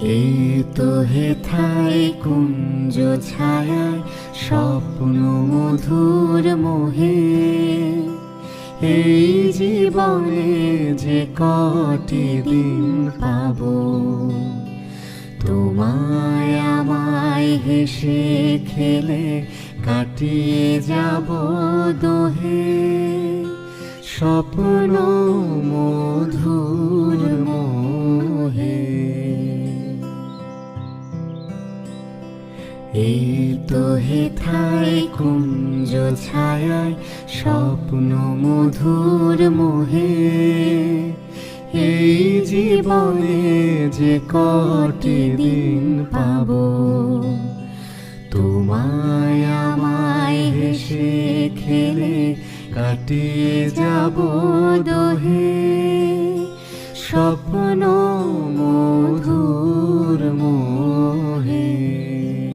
এই তো হেথায় কুঞ্জ ছায়ায় স্বপ্ন মধুর মোহে, এই জীবনে যে কটি দিন পাবো, তোমায় আমায় হেসে খেলে কাটিয়ে যাব দোহে, স্বপ্ন মধুর মোহে। এই তো হেথায় কুঞ্জ ছায়ায় স্বপ্ন মধুর মোহে, এই জীবনে যে কটি দিন পাবো, তোমায় আমায় হেসে খেলে কাটিয়ে যাব দোহে, স্বপ্ন